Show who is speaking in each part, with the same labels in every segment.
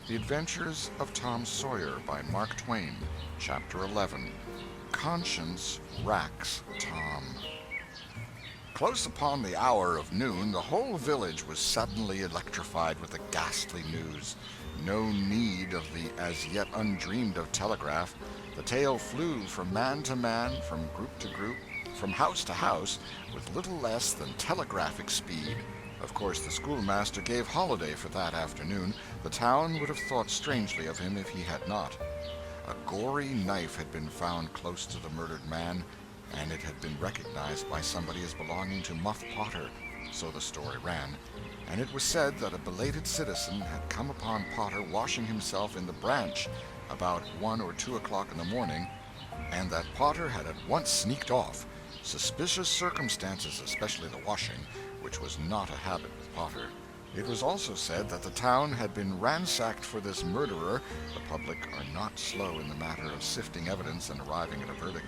Speaker 1: The Adventures of Tom Sawyer by Mark Twain, Chapter 11. Conscience Racks Tom. Close upon the hour of noon, the whole village was suddenly electrified with the ghastly news. No need of the as yet undreamed-of telegraph. The tale flew from man to man, from group to group, from house to house, with little less than telegraphic speed. Of course, the schoolmaster gave holiday for that afternoon. The town would have thought strangely of him if he had not. A gory knife had been found close to the murdered man, and it had been recognized by somebody as belonging to Muff Potter, so the story ran, and it was said that a belated citizen had come upon Potter washing himself in the branch about 1 or 2 o'clock in the morning, and that Potter had at once sneaked off. Suspicious circumstances, especially the washing, which was not a habit with Potter. It was also said that the town had been ransacked for this murderer. The public are not slow in the matter of sifting evidence and arriving at a verdict,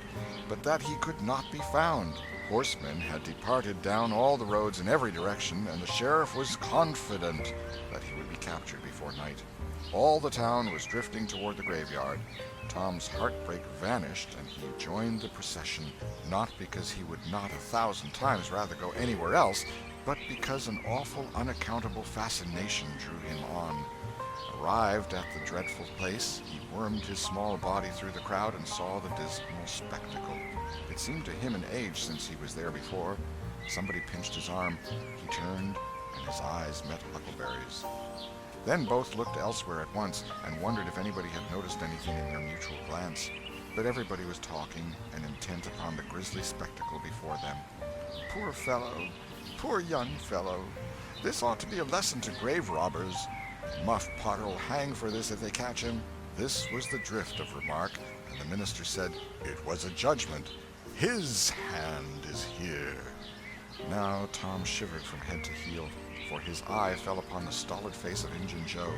Speaker 1: but that he could not be found. Horsemen had departed down all the roads in every direction, and the sheriff was confident that he would be captured before night. All the town was drifting toward the graveyard. Tom's heartbreak vanished, and he joined the procession, not because he would not 1,000 times rather go anywhere else, but because an awful, unaccountable fascination drew him on. Arrived at the dreadful place, he wormed his small body through the crowd and saw the dismal spectacle. It seemed to him an age since he was there before. Somebody pinched his arm. He turned, and his eyes met Huckleberry's. Then both looked elsewhere at once and wondered if anybody had noticed anything in their mutual glance. But everybody was talking and intent upon the grisly spectacle before them. Poor fellow! Poor young fellow! This ought to be a lesson to grave robbers. Muff Potter'll hang for this if they catch him. This was the drift of remark, and the minister said, "It was a judgment. His hand is here." Now Tom shivered from head to heel, for his eye fell upon the stolid face of Injun Joe.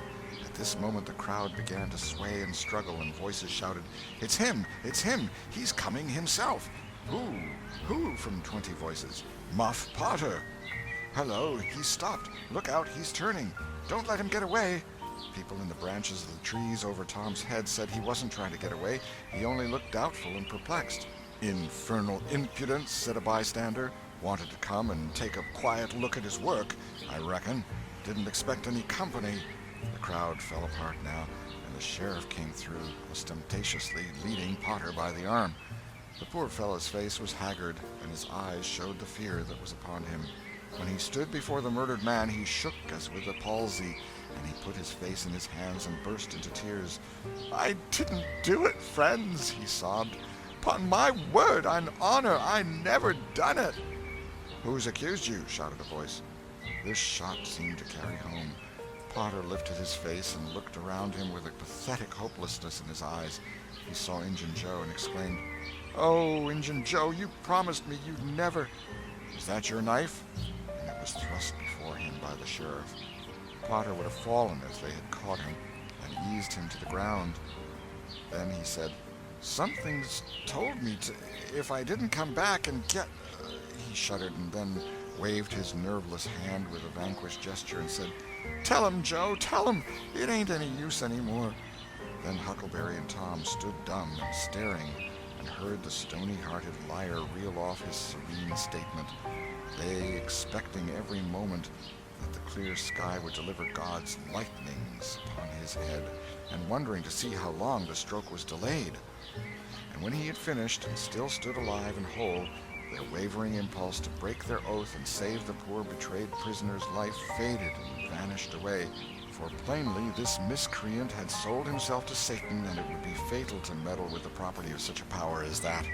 Speaker 1: At this moment the crowd began to sway and struggle, and voices shouted, "It's him! It's him! He's coming himself!" "Who? Who?" from 20 voices. "Muff Potter!" "Hello, he's stopped! Look out, he's turning! Don't let him get away!" People in the branches of the trees over Tom's head said he wasn't trying to get away. He only looked doubtful and perplexed. "Infernal impudence," said a bystander. "Wanted to come and take a quiet look at his work, I reckon. Didn't expect any company." The crowd fell apart now, and the sheriff came through, ostentatiously leading Potter by the arm. The poor fellow's face was haggard, and his eyes showed the fear that was upon him. When he stood before the murdered man, he shook as with a palsy, and he put his face in his hands and burst into tears. "I didn't do it, friends," he sobbed. "'Pon my word and honor, I never done it." "Who's accused you?" shouted a voice. This shot seemed to carry home. Potter lifted his face and looked around him with a pathetic hopelessness in his eyes. He saw Injun Joe and exclaimed, "Oh, Injun Joe, you promised me you'd never—" "Is that your knife?" And it was thrust before him by the sheriff. Potter would have fallen if they had caught him and eased him to the ground. Then he said, "Something's told me to, if I didn't come back and get—" He shuddered and then waved his nerveless hand with a vanquished gesture and said, "Tell him, Joe, tell him. It ain't any use anymore." Then Huckleberry and Tom stood dumb and staring, and heard the stony-hearted liar reel off his serene statement, they expecting every moment that the clear sky would deliver God's lightnings upon his head, and wondering to see how long the stroke was delayed. And when he had finished and still stood alive and whole, their wavering impulse to break their oath and save the poor betrayed prisoner's life faded and vanished away, for plainly this miscreant had sold himself to Satan, and it would be fatal to meddle with the property of such a power as that.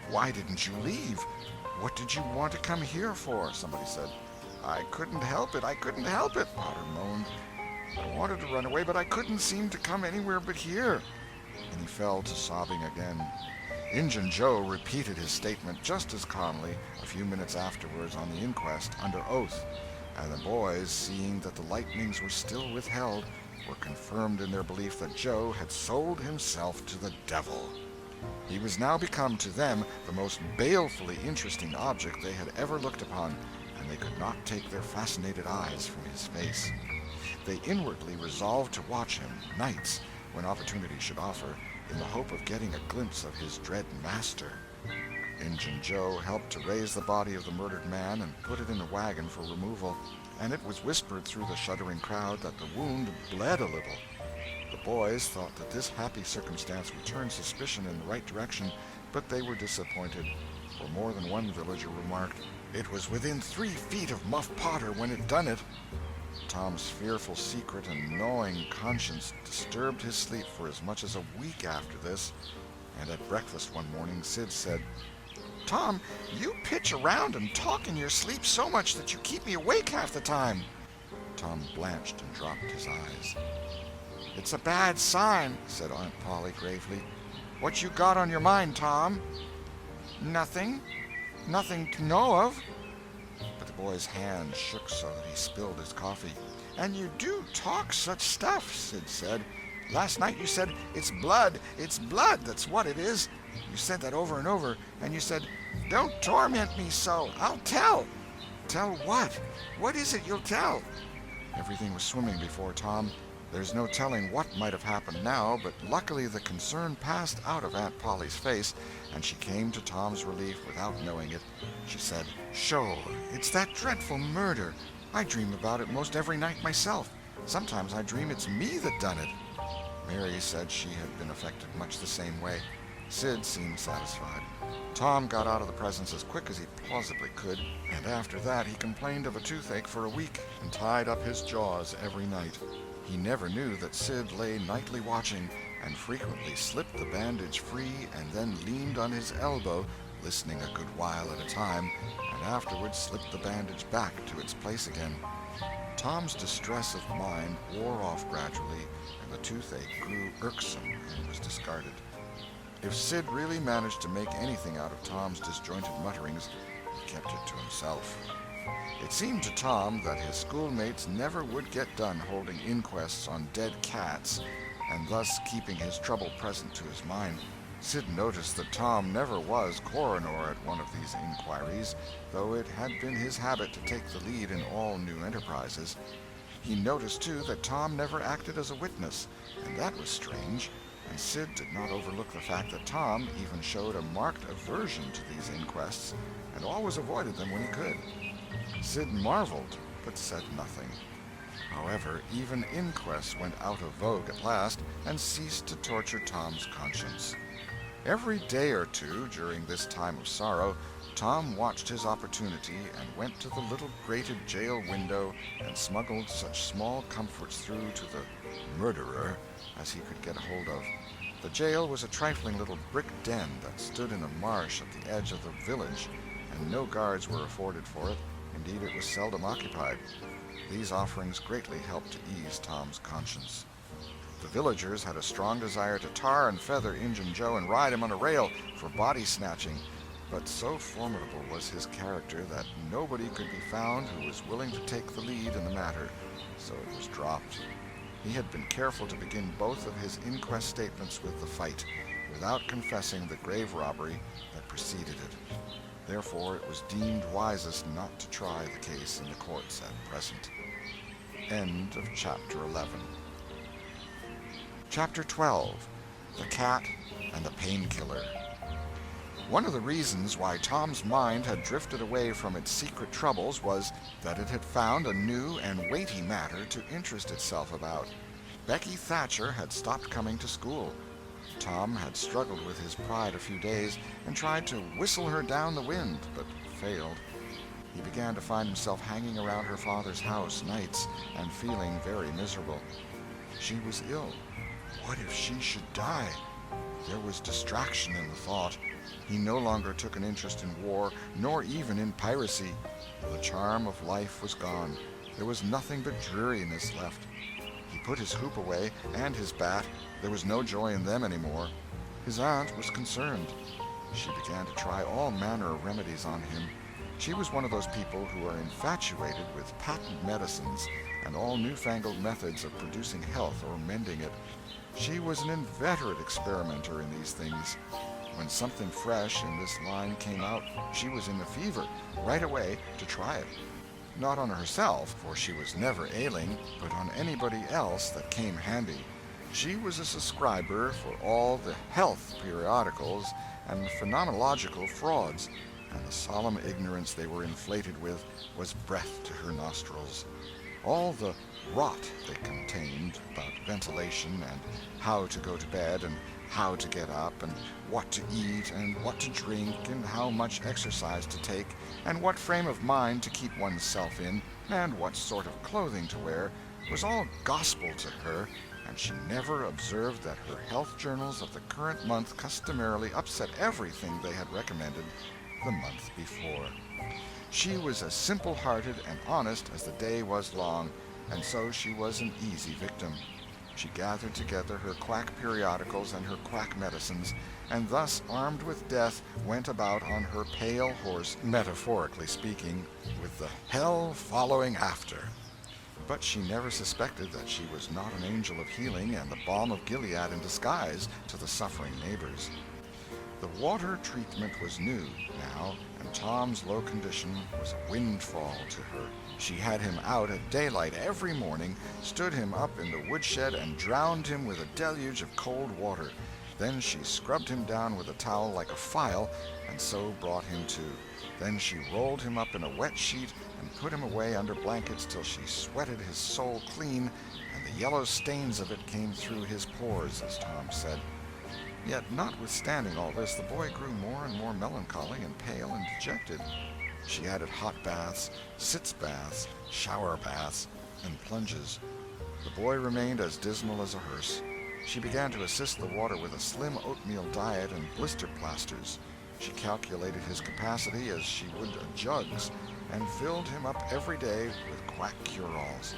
Speaker 1: "Why didn't you leave? What did you want to come here for?" somebody said. "I couldn't help it, I couldn't help it," Potter moaned. "I wanted to run away, but I couldn't seem to come anywhere but here." And he fell to sobbing again. Injun Joe repeated his statement just as calmly a few minutes afterwards on the inquest, under oath, and the boys, seeing that the lightnings were still withheld, were confirmed in their belief that Joe had sold himself to the devil. He was now become to them the most balefully interesting object they had ever looked upon, and they could not take their fascinated eyes from his face. They inwardly resolved to watch him, nights, when opportunity should offer, in the hope of getting a glimpse of his dread master. Injun Joe helped to raise the body of the murdered man and put it in a wagon for removal, and it was whispered through the shuddering crowd that the wound bled a little. The boys thought that this happy circumstance would turn suspicion in the right direction, but they were disappointed, for more than one villager remarked, "It was within 3 feet of Muff Potter when it done it." Tom's fearful secret and gnawing conscience disturbed his sleep for as much as a week after this, and at breakfast one morning Sid said, "Tom, you pitch around and talk in your sleep so much that you keep me awake half the time." Tom blanched and dropped his eyes. "It's a bad sign," said Aunt Polly gravely. "What you got on your mind, Tom?" "Nothing. Nothing to know of." But the boy's hand shook so that he spilled his coffee. "And you do talk such stuff," Sid said. "Last night you said, 'It's blood, that's what it is.' You said that over and over, and you said, 'Don't torment me so, I'll tell.' Tell what? What is it you'll tell?" Everything was swimming before Tom. There's no telling what might have happened now, but luckily the concern passed out of Aunt Polly's face, and she came to Tom's relief without knowing it. She said, "Sure, it's that dreadful murder. I dream about it most every night myself. Sometimes I dream it's me that done it." Mary said she had been affected much the same way. Sid seemed satisfied. Tom got out of the presence as quick as he plausibly could, and after that he complained of a toothache for a week and tied up his jaws every night. He never knew that Sid lay nightly watching, and frequently slipped the bandage free and then leaned on his elbow, listening a good while at a time, and afterwards slipped the bandage back to its place again. Tom's distress of mind wore off gradually, and the toothache grew irksome and was discarded. If Sid really managed to make anything out of Tom's disjointed mutterings, he kept it to himself. It seemed to Tom that his schoolmates never would get done holding inquests on dead cats, and thus keeping his trouble present to his mind. Sid noticed that Tom never was coroner at one of these inquiries, though it had been his habit to take the lead in all new enterprises. He noticed, too, that Tom never acted as a witness, and that was strange, and Sid did not overlook the fact that Tom even showed a marked aversion to these inquests, and always avoided them when he could. Sid marveled, but said nothing. However, even inquests went out of vogue at last, and ceased to torture Tom's conscience. Every day or two during this time of sorrow, Tom watched his opportunity and went to the little grated jail window and smuggled such small comforts through to the murderer as he could get hold of. The jail was a trifling little brick den that stood in a marsh at the edge of the village, and no guards were afforded for it. Indeed, it was seldom occupied. These offerings greatly helped to ease Tom's conscience. The villagers had a strong desire to tar and feather Injun Joe and ride him on a rail for body snatching, but so formidable was his character that nobody could be found who was willing to take the lead in the matter, so it was dropped. He had been careful to begin both of his inquest statements with the fight, without confessing the grave robbery that preceded it. Therefore, it was deemed wisest not to try the case in the courts at present. End of Chapter 11. Chapter 12. The Cat and the Painkiller. One of the reasons why Tom's mind had drifted away from its secret troubles was that it had found a new and weighty matter to interest itself about. Becky Thatcher had stopped coming to school. Tom had struggled with his pride a few days and tried to whistle her down the wind, but failed. He began to find himself hanging around her father's house nights and feeling very miserable. She was ill. What if she should die? There was distraction in the thought. He no longer took an interest in war, nor even in piracy. The charm of life was gone. There was nothing but dreariness left. He put his hoop away and his bat. There was no joy in them anymore. His aunt was concerned. She began to try all manner of remedies on him. She was one of those people who are infatuated with patent medicines and all newfangled methods of producing health or mending it. She was an inveterate experimenter in these things. When something fresh in this line came out, she was in a fever right away to try it. not on herself, for she was never ailing, but on anybody else that came handy. She was a subscriber for all the health periodicals and phenomenological frauds, and the solemn ignorance they were inflated with was breath to her nostrils. All the rot they contained about ventilation and how to go to bed and how to get up and what to eat and what to drink and how much exercise to take and what frame of mind to keep one's self in and what sort of clothing to wear was all gospel to her, and she never observed that her health journals of the current month customarily upset everything they had recommended the month before. She was as simple-hearted and honest as the day was long, and so she was an easy victim. She gathered together her quack periodicals and her quack medicines, and thus, armed with death, went about on her pale horse, metaphorically speaking, with the hell following after. But she never suspected that she was not an angel of healing and the balm of Gilead in disguise to the suffering neighbors. The water treatment was new, now, and Tom's low condition was a windfall to her. She had him out at daylight every morning, stood him up in the woodshed, and drowned him with a deluge of cold water. Then she scrubbed him down with a towel like a file, and so brought him to. Then she rolled him up in a wet sheet and put him away under blankets till she sweated his soul clean, and the yellow stains of it came through his pores, as Tom said. Yet, notwithstanding all this, the boy grew more and more melancholy and pale and dejected. She added hot baths, sitz baths, shower baths, and plunges. The boy remained as dismal as a hearse. She began to assist the water with a slim oatmeal diet and blister plasters. She calculated his capacity as she would a jug's, and filled him up every day with quack cure-alls.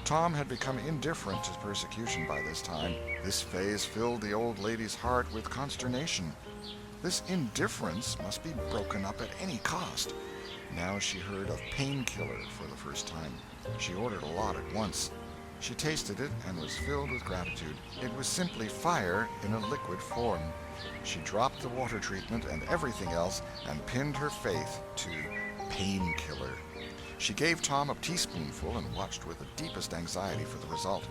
Speaker 1: Tom had become indifferent to persecution by this time. This phase filled the old lady's heart with consternation. This indifference must be broken up at any cost. Now she heard of painkiller for the first time. She ordered a lot at once. She tasted it and was filled with gratitude. It was simply fire in a liquid form. She dropped the water treatment and everything else and pinned her faith to painkiller. She gave Tom a teaspoonful and watched with the deepest anxiety for the result.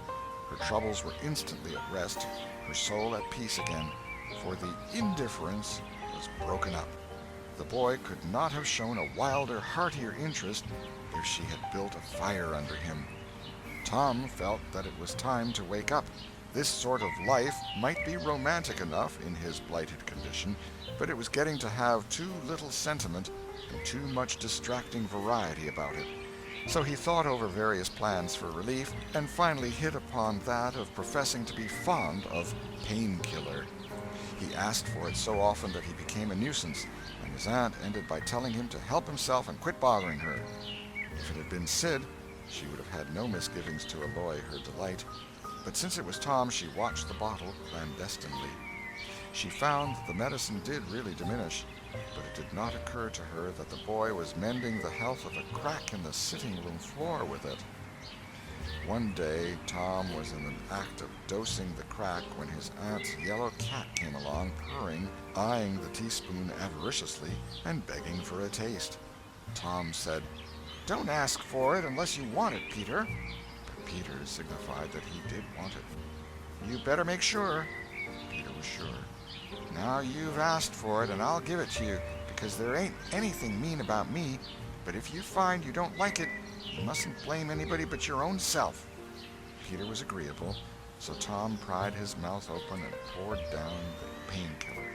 Speaker 1: Her troubles were instantly at rest, her soul at peace again, for the indifference was broken up. The boy could not have shown a wilder, heartier interest if she had built a fire under him. Tom felt that it was time to wake up. This sort of life might be romantic enough in his blighted condition, but it was getting to have too little sentiment and too much distracting variety about it. So he thought over various plans for relief, and finally hit upon that of professing to be fond of painkiller. He asked for it so often that he became a nuisance, and his aunt ended by telling him to help himself and quit bothering her. If it had been Sid, she would have had no misgivings to alloy her delight. But since it was Tom, she watched the bottle clandestinely. She found that the medicine did really diminish, but it did not occur to her that the boy was mending the health of a crack in the sitting-room floor with it. One day, Tom was in the act of dosing the crack when his aunt's yellow cat came along, purring, eyeing the teaspoon avariciously, and begging for a taste. Tom said, "Don't ask for it unless you want it, Peter." But Peter signified that he did want it. "You better make sure." Peter was sure. "Now you've asked for it, and I'll give it to you, because there ain't anything mean about me, but if you find you don't like it, you mustn't blame anybody but your own self." Peter was agreeable, so Tom pried his mouth open and poured down the painkiller.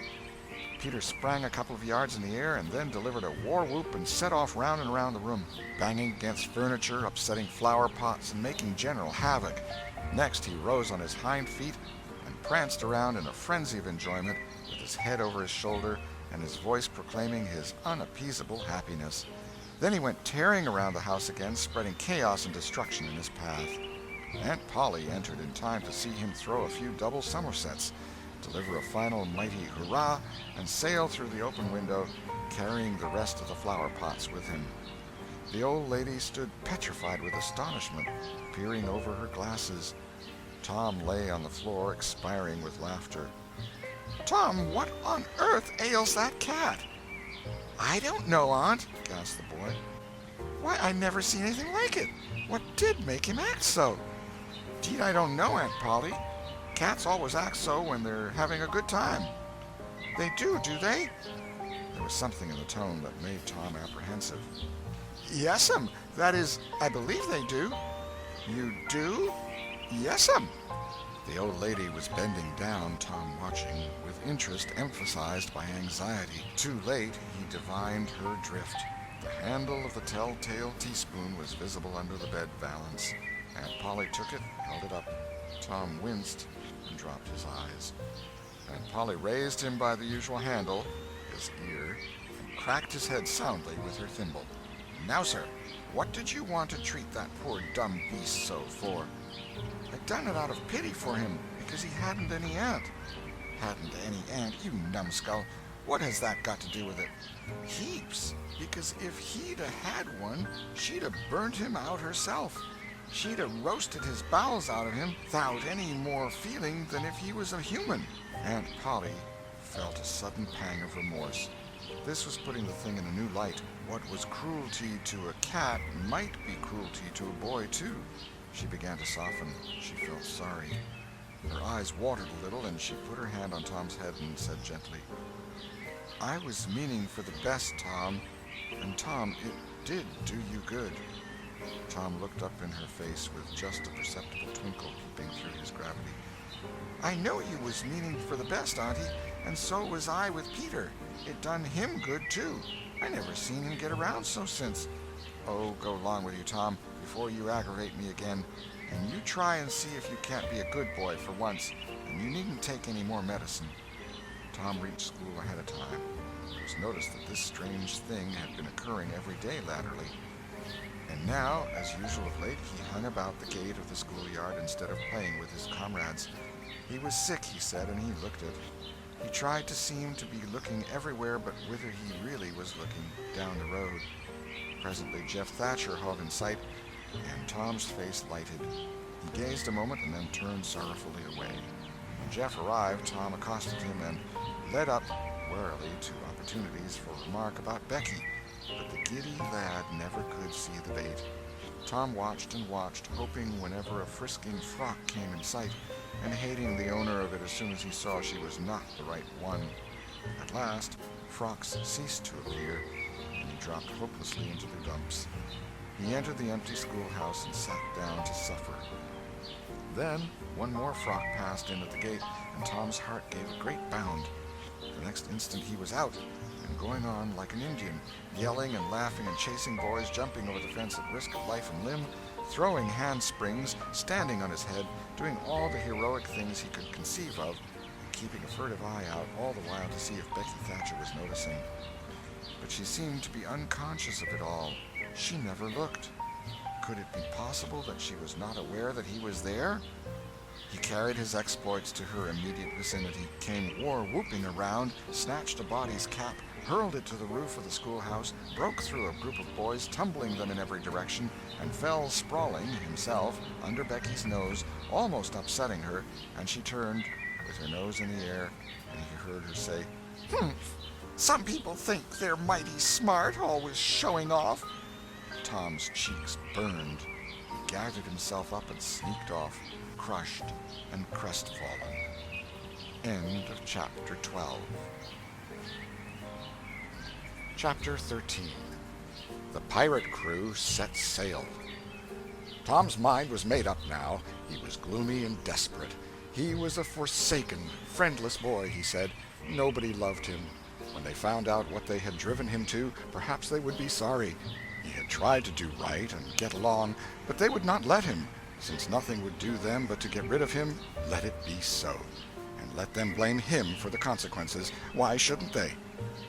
Speaker 1: Peter sprang a couple of yards in the air and then delivered a war whoop and set off round and round the room, banging against furniture, upsetting flower pots, and making general havoc. Next he rose on his hind feet and pranced around in a frenzy of enjoyment, with his head over his shoulder and his voice proclaiming his unappeasable happiness. Then he went tearing around the house again, spreading chaos and destruction in his path. Aunt Polly entered in time to see him throw a few double somersets, deliver a final mighty hurrah, and sail through the open window, carrying the rest of the flower pots with him. The old lady stood petrified with astonishment, peering over her glasses. Tom lay on the floor, expiring with laughter. "Tom, what on earth ails that cat?" "I don't know, Aunt," gasped the boy. Why, I never seen anything like it. What did make him act so? Deed, I don't know, Aunt Polly. Cats always act so when they're having a good time. They do they? There was something in the tone that made Tom apprehensive. Yes'm. That is, I believe they do. You do? Yes'm. The old lady was bending down, Tom watching, with interest emphasized by anxiety. Too late, he divined her drift. The handle of the telltale teaspoon was visible under the bed valance. Aunt Polly took it, held it up. Tom winced and dropped his eyes. Aunt Polly raised him by the usual handle, his ear, and cracked his head soundly with her thimble. Now, sir, what did you want to treat that poor dumb beast so for? I done it out of pity for him, because he hadn't any aunt. Hadn't any aunt, you numbskull. What has that got to do with it? Heaps, because if he'd had one, she'd have burnt him out herself. She'd have roasted his bowels out of him without any more feeling than if he was a human. Aunt Polly felt a sudden pang of remorse. This was putting the thing in a new light. What was cruelty to a cat might be cruelty to a boy, too. She began to soften. She felt sorry. Her eyes watered a little, and she put her hand on Tom's head and said gently, I was meaning for the best, Tom. And, Tom, it did do you good. Tom looked up in her face with just a perceptible twinkle peeping through his gravity. I know you was meaning for the best, Auntie, and so was I with Peter. It done him good, too. I never seen him get around so since. Oh, go along with you, Tom, before you aggravate me again. And you try and see if you can't be a good boy for once, and you needn't take any more medicine. Tom reached school ahead of time. It was noticed that this strange thing had been occurring every day latterly. And now, as usual of late, he hung about the gate of the schoolyard instead of playing with his comrades. He was sick, he said, and he looked it. He tried to seem to be looking everywhere but whither he really was looking, down the road. Presently Jeff Thatcher hove in sight, and Tom's face lighted. He gazed a moment and then turned sorrowfully away. When Jeff arrived, Tom accosted him and led up warily to opportunities for remark about Becky, but the giddy lad never could see the bait. Tom watched and watched, hoping whenever a frisking frock came in sight, and hating the owner of it as soon as he saw she was not the right one. At last, frocks ceased to appear, and he dropped hopelessly into the dumps. He entered the empty schoolhouse and sat down to suffer. Then one more frock passed in at the gate, and Tom's heart gave a great bound. The next instant he was out, and going on like an Indian, yelling and laughing and chasing boys, jumping over the fence at risk of life and limb, throwing handsprings, standing on his head, doing all the heroic things he could conceive of, and keeping a furtive eye out all the while to see if Becky Thatcher was noticing. But she seemed to be unconscious of it all. She never looked. Could it be possible that she was not aware that he was there? He carried his exploits to her immediate vicinity, came war-whooping around, snatched a body's cap, hurled it to the roof of the schoolhouse, broke through a group of boys, tumbling them in every direction, and fell sprawling, himself, under Becky's nose, almost upsetting her, and she turned, with her nose in the air, and he heard her say, "Humph! Some people think they're mighty smart, always showing off." Tom's cheeks burned. He gathered himself up and sneaked off, crushed and crestfallen. End of Chapter 12. Chapter 13. The pirate crew set sail. Tom's mind was made up now. He was gloomy and desperate. He was a forsaken, friendless boy, he said. Nobody loved him. When they found out what they had driven him to, perhaps they would be sorry. He had tried to do right and get along, but they would not let him. Since nothing would do them but to get rid of him, let it be so. And let them blame him for the consequences. Why shouldn't they?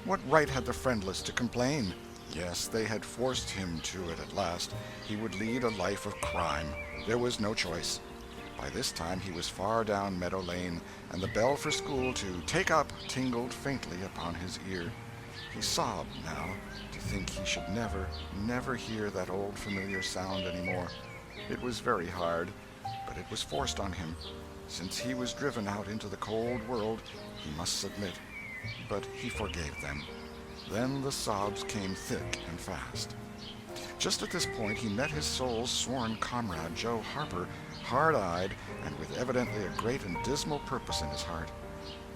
Speaker 1: What right had the friendless to complain? Yes, they had forced him to it at last. He would lead a life of crime. There was no choice. By this time he was far down Meadow Lane, and the bell for school to take up tingled faintly upon his ear. He sobbed now to think he should never, never hear that old familiar sound any more. It was very hard, but it was forced on him. Since he was driven out into the cold world, he must submit. But he forgave them. Then the sobs came thick and fast. Just at this point he met his soul's sworn comrade, Joe Harper, hard-eyed and with evidently a great and dismal purpose in his heart.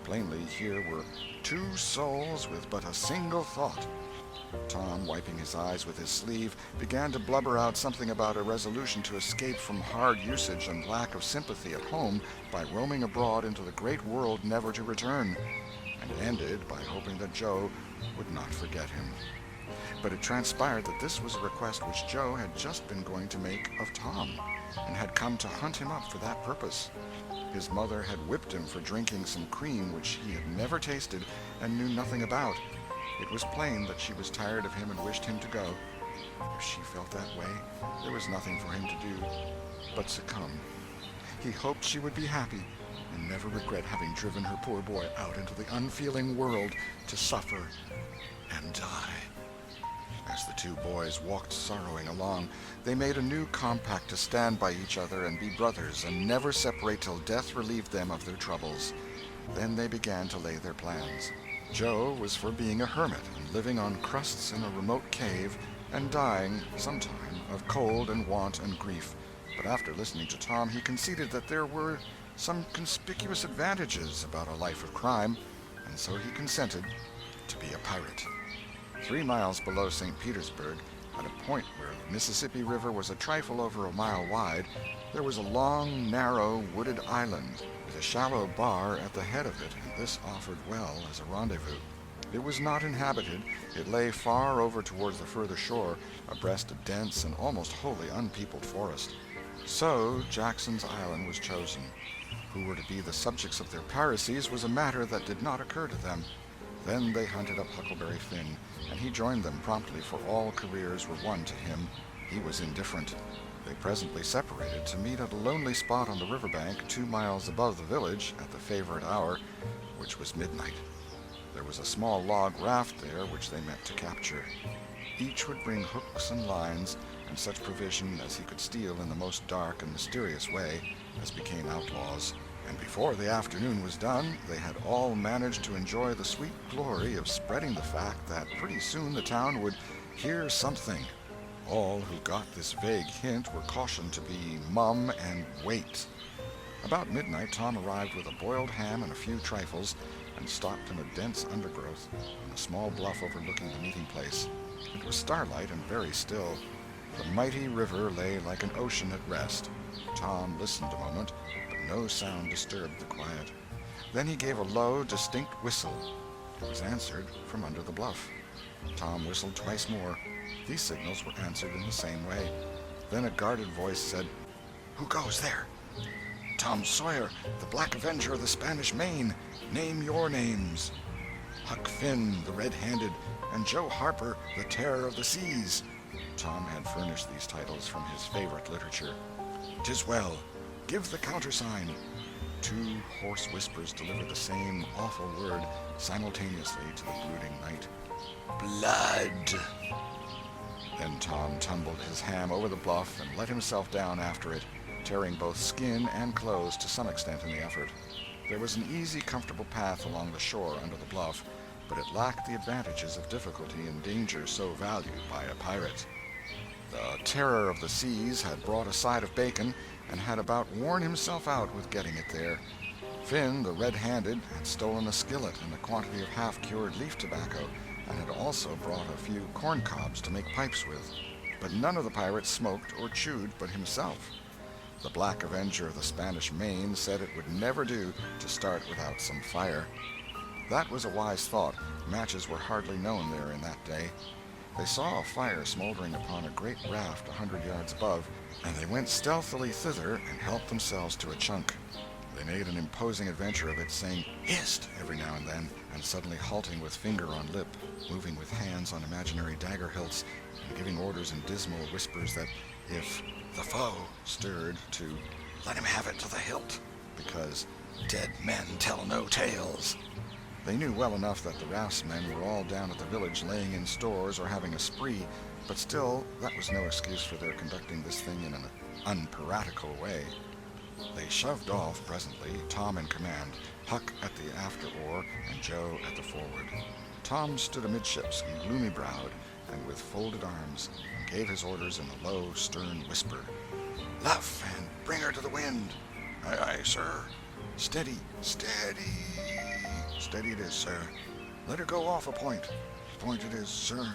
Speaker 1: Plainly, here were two souls with but a single thought. Tom, wiping his eyes with his sleeve, began to blubber out something about a resolution to escape from hard usage and lack of sympathy at home by roaming abroad into the great world never to return, and ended by hoping that Joe would not forget him. But it transpired that this was a request which Joe had just been going to make of Tom, and had come to hunt him up for that purpose. His mother had whipped him for drinking some cream which he had never tasted and knew nothing about. It was plain that she was tired of him and wished him to go. If she felt that way, there was nothing for him to do but succumb. He hoped she would be happy and never regret having driven her poor boy out into the unfeeling world to suffer and die. As the two boys walked sorrowing along, they made a new compact to stand by each other and be brothers and never separate till death relieved them of their troubles. Then they began to lay their plans. Joe was for being a hermit and living on crusts in a remote cave and dying sometime of cold and want and grief. But after listening to Tom, he conceded that there were some conspicuous advantages about a life of crime, and so he consented to be a pirate. 3 miles below St. Petersburg, at a point where the Mississippi River was a trifle over a mile wide, there was a long, narrow, wooded island with a shallow bar at the head of it, and this offered well as a rendezvous. It was not inhabited. It lay far over towards the further shore, abreast a dense and almost wholly unpeopled forest. So Jackson's Island was chosen. Who were to be the subjects of their piracies was a matter that did not occur to them. Then they hunted up Huckleberry Finn, and he joined them promptly, for all careers were one to him. He was indifferent. They presently separated to meet at a lonely spot on the riverbank 2 miles above the village at the favorite hour, which was midnight. There was a small log raft there which they meant to capture. Each would bring hooks and lines and such provision as he could steal in the most dark and mysterious way, as became outlaws. And before the afternoon was done, they had all managed to enjoy the sweet glory of spreading the fact that pretty soon the town would hear something. All who got this vague hint were cautioned to be mum and wait. About midnight, Tom arrived with a boiled ham and a few trifles, and stopped in a dense undergrowth on a small bluff overlooking the meeting place. It was starlight and very still. The mighty river lay like an ocean at rest. Tom listened a moment, but no sound disturbed the quiet. Then he gave a low, distinct whistle. It was answered from under the bluff. Tom whistled twice more. These signals were answered in the same way. Then a guarded voice said, "Who goes there?" "Tom Sawyer, the Black Avenger of the Spanish Main. Name your names." "Huck Finn, the Red-Handed, and Joe Harper, the Terror of the Seas." Tom had furnished these titles from his favorite literature. "'Tis well. Give the countersign." 2 hoarse whispers delivered the same awful word simultaneously to the brooding night. "Blood!" Then Tom tumbled his ham over the bluff and let himself down after it, tearing both skin and clothes to some extent in the effort. There was an easy, comfortable path along the shore under the bluff, but it lacked the advantages of difficulty and danger so valued by a pirate. The Terror of the Seas had brought a side of bacon, and had about worn himself out with getting it there. Finn, the Red-Handed, had stolen a skillet and a quantity of half-cured leaf tobacco, and had also brought a few corn cobs to make pipes with. But none of the pirates smoked or chewed but himself. The Black Avenger of the Spanish Main said it would never do to start without some fire. That was a wise thought. Matches were hardly known there in that day. They saw a fire smoldering upon a great raft 100 yards above, and they went stealthily thither and helped themselves to a chunk. They made an imposing adventure of it, saying "hist" every now and then, and suddenly halting with finger on lip, moving with hands on imaginary dagger hilts, and giving orders in dismal whispers that if the foe stirred, to let him have it to the hilt, because dead men tell no tales. They knew well enough that the raftsmen were all down at the village laying in stores or having a spree, but still that was no excuse for their conducting this thing in an unpiratical way. They shoved off presently, Tom in command, Huck at the after oar, and Joe at the forward. Tom stood amidships, gloomy-browed, and with folded arms, and gave his orders in a low, stern whisper. "Luff, and bring her to the wind." "Aye, aye, sir." "Steady, steady." "Steady it is, sir." "Let her go off a point." "Point it is, sir."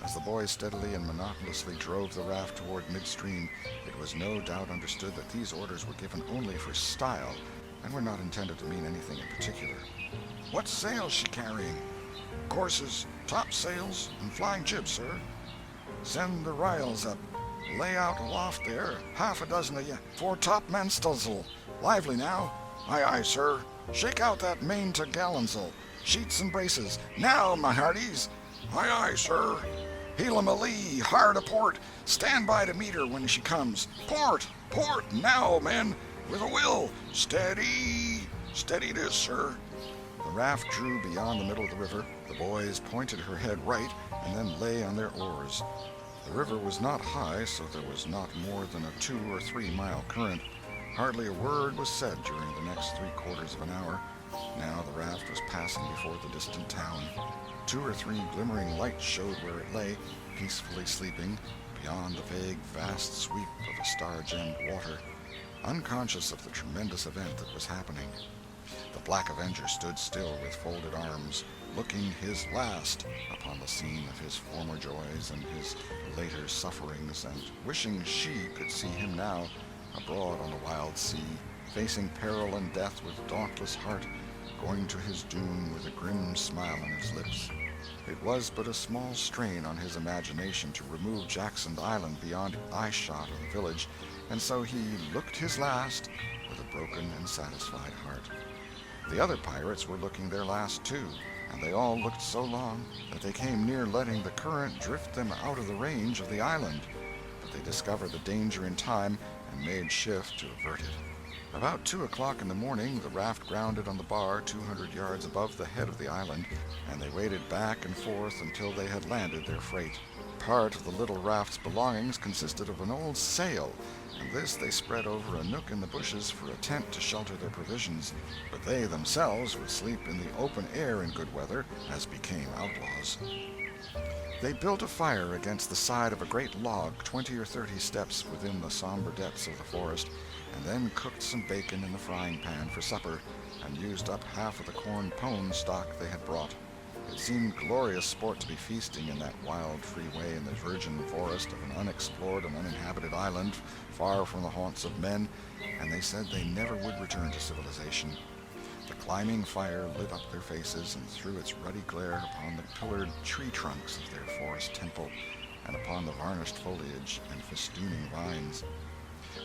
Speaker 1: As the boys steadily and monotonously drove the raft toward midstream, it was no doubt understood that these orders were given only for style, and were not intended to mean anything in particular. "What sail's she carrying?" "Courses, topsails, and flying jib, sir." "Send the ryals up. Lay out aloft there, half a dozen of ye, fore topmanstils'l. Lively now." "Aye, aye, sir." "Shake out that main topgallantsail. Sheets and braces. Now, my hearties." "Aye, aye, sir." "Heel 'em a lee, hard a port. Stand by to meet her when she comes. Port, port, now, men, with a will. Steady." "Steady it is, sir." The raft drew beyond the middle of the river. The boys pointed her head right, and then lay on their oars. The river was not high, so there was not more than a 2 or 3 mile current. Hardly a word was said during the next 3/4 of an hour. Now the raft was passing before the distant town. 2 or 3 glimmering lights showed where it lay, peacefully sleeping, beyond the vague, vast sweep of the star-gemmed water, unconscious of the tremendous event that was happening. The Black Avenger stood still with folded arms, looking his last upon the scene of his former joys and his later sufferings, and wishing she could see him now, abroad on the wild sea, facing peril and death with dauntless heart, going to his doom with a grim smile on his lips. It was but a small strain on his imagination to remove Jackson Island beyond eye-shot of the village, and so he looked his last with a broken and satisfied heart. The other pirates were looking their last too, and they all looked so long that they came near letting the current drift them out of the range of the island, but they discovered the danger in time and made shift to avert it. About 2 o'clock in the morning, the raft grounded on the bar 200 yards above the head of the island, and they waded back and forth until they had landed their freight. Part of the little raft's belongings consisted of an old sail, and this they spread over a nook in the bushes for a tent to shelter their provisions, but they themselves would sleep in the open air in good weather, as became outlaws. They built a fire against the side of a great log 20 or 30 steps within the somber depths of the forest, and then cooked some bacon in the frying pan for supper, and used up half of the corn pone stock they had brought. It seemed glorious sport to be feasting in that wild, free way in the virgin forest of an unexplored and uninhabited island, far from the haunts of men, and they said they never would return to civilization. The climbing fire lit up their faces and threw its ruddy glare upon the pillared tree trunks of their forest temple, and upon the varnished foliage and festooning vines.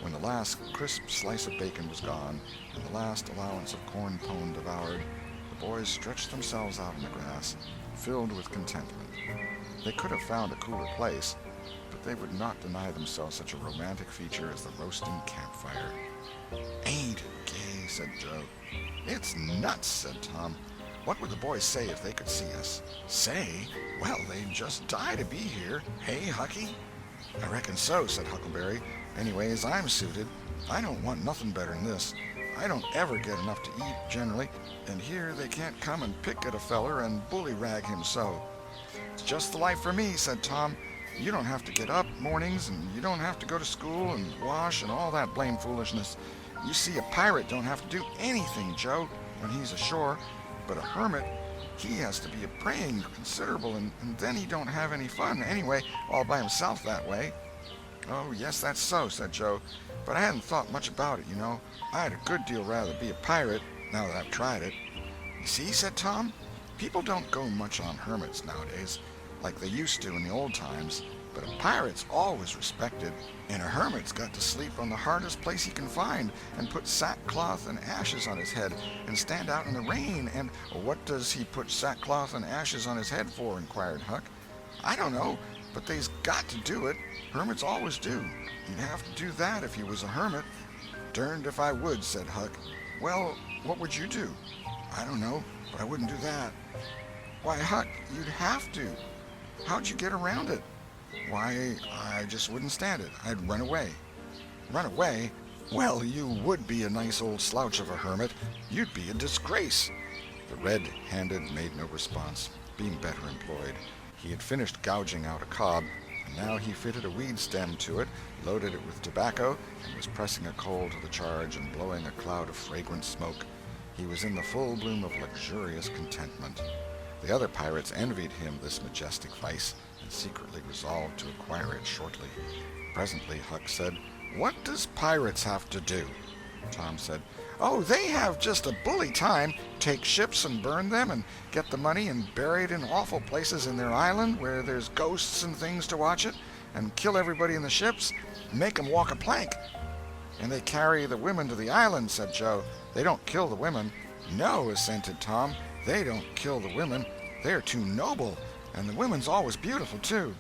Speaker 1: When the last crisp slice of bacon was gone, and the last allowance of corn pone devoured, the boys stretched themselves out on the grass, filled with contentment. They could have found a cooler place, but they would not deny themselves such a romantic feature as the roasting campfire. "Ain't it gay?" said Joe. "It's nuts," said Tom. "What would the boys say if they could see us?" "Say? Well, they'd just die to be here. Hey, Hucky?" "I reckon so," said Huckleberry. "Anyways, I'm suited. I don't want nothing better than this. I don't ever get enough to eat, generally, and here they can't come and pick at a feller and bully-rag him so." "It's just the life for me," said Tom. "You don't have to get up mornings, and you don't have to go to school and wash and all that blame foolishness. You see, a pirate don't have to do anything, Joe, when he's ashore, but a hermit, he has to be a praying considerable, and then he don't have any fun anyway, all by himself that way." "Oh, yes, that's so," said Joe, "but I hadn't thought much about it, you know. I'd a good deal rather be a pirate, now that I've tried it." "You see," said Tom, "people don't go much on hermits nowadays, like they used to in the old times, but a pirate's always respected, and a hermit's got to sleep on the hardest place he can find, and put sackcloth and ashes on his head, and stand out in the rain, and—" "What does he put sackcloth and ashes on his head for?" inquired Huck. "I don't know, but they's got to do it. Hermits always do. You'd have to do that if you was a hermit." "Derned if I would," said Huck. "Well, what would you do?" "I don't know, but I wouldn't do that." "Why, Huck, you'd have to. How'd you get around it?" "Why, I just wouldn't stand it. I'd run away." "Run away? Well, you would be a nice old slouch of a hermit. You'd be a disgrace." The red-handed made no response, being better employed. He had finished gouging out a cob, and now he fitted a weed stem to it, loaded it with tobacco, and was pressing a coal to the charge and blowing a cloud of fragrant smoke. He was in the full bloom of luxurious contentment. The other pirates envied him this majestic vice, and secretly resolved to acquire it shortly. Presently Huck said, "What does pirates have to do?" Tom said, "Oh, they have just a bully time. Take ships and burn them and get the money and bury it in awful places in their island where there's ghosts and things to watch it, and kill everybody in the ships and make 'em walk a plank." "And they carry the women to the island," said Joe. "They don't kill the women." "No," assented Tom, "they don't kill the women. They're too noble, and the women's always beautiful, too."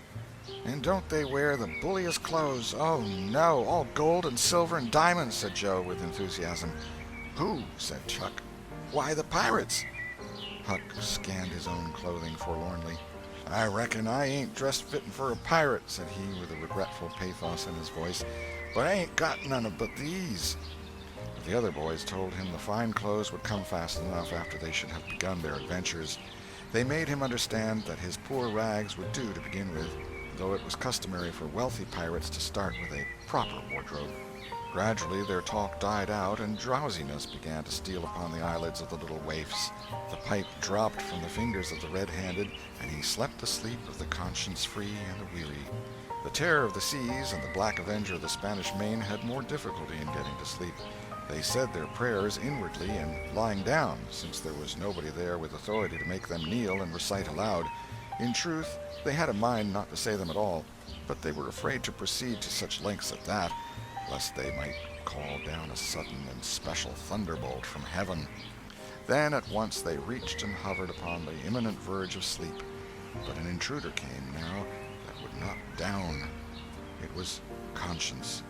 Speaker 1: "And don't they wear the bulliest clothes? Oh, no, all gold and silver and diamonds," said Joe with enthusiasm. "Who?" said Huck. "Why, the pirates." Huck scanned his own clothing forlornly. "I reckon I ain't dressed fitting for a pirate," said he with a regretful pathos in his voice, "but I ain't got none of but these." But the other boys told him the fine clothes would come fast enough after they should have begun their adventures. They made him understand that his poor rags would do to begin with, though it was customary for wealthy pirates to start with a proper wardrobe. Gradually their talk died out, and drowsiness began to steal upon the eyelids of the little waifs. The pipe dropped from the fingers of the red-handed, and he slept the sleep of the conscience-free and the weary. The Terror of the Seas and the Black Avenger of the Spanish Main had more difficulty in getting to sleep. They said their prayers inwardly and lying down, since there was nobody there with authority to make them kneel and recite aloud. In truth, they had a mind not to say them at all, but they were afraid to proceed to such lengths as that, lest they might call down a sudden and special thunderbolt from heaven. Then at once they reached and hovered upon the imminent verge of sleep. But an intruder came now that would not down. It was conscience.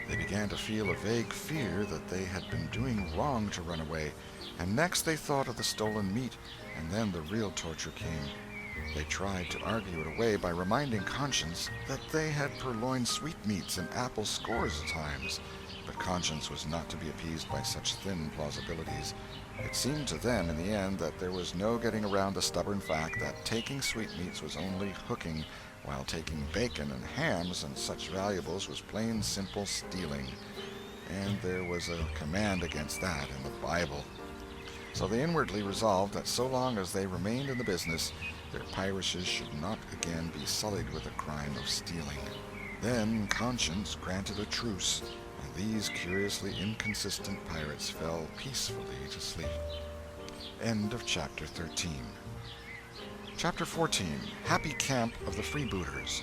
Speaker 1: They began to feel a vague fear that they had been doing wrong to run away, and next they thought of the stolen meat, and then the real torture came. They tried to argue it away by reminding conscience that they had purloined sweetmeats and apples scores of times, but conscience was not to be appeased by such thin plausibilities. It seemed to them in the end that there was no getting around the stubborn fact that taking sweetmeats was only hooking, while taking bacon and hams and such valuables was plain simple stealing. And there was a command against that in the Bible. So they inwardly resolved that so long as they remained in the business, their piracies should not again be sullied with the crime of stealing. Then conscience granted a truce, and these curiously inconsistent pirates fell peacefully to sleep. End of Chapter 13. Chapter 14. Happy Camp of the Freebooters.